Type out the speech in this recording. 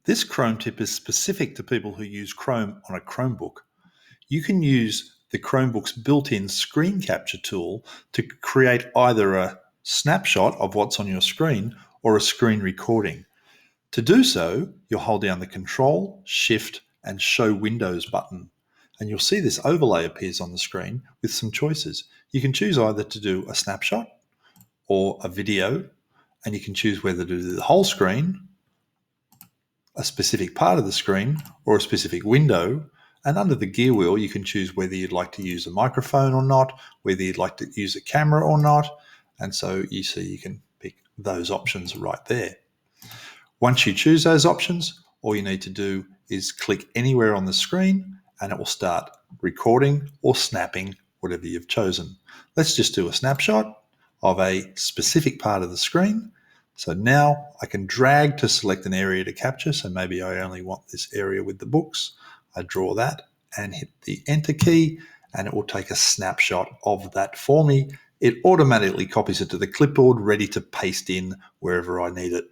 This Chrome tip is specific to people who use Chrome on a Chromebook. You can use the Chromebook's built-in screen capture tool to create either a snapshot of what's on your screen or a screen recording. To do so, you'll hold down the Control, Shift, and Show Windows button, and you'll see this overlay appears on the screen with some choices. You can choose either to do a snapshot or a video, and you can choose whether to do the whole screen, a specific part of the screen, or a specific window. And under the gear wheel, you can choose whether you'd like to use a microphone or not, whether you'd like to use a camera or not. And so you see you can pick those options right there. Once you choose those options, all you need to do is click anywhere on the screen and it will start recording or snapping whatever you've chosen. Let's just do a snapshot of a specific part of the screen. So now I can drag to select an area to capture. So maybe I only want this area with the books. I draw that and hit the Enter key, and it will take a snapshot of that for me. It automatically copies it to the clipboard, ready to paste in wherever I need it.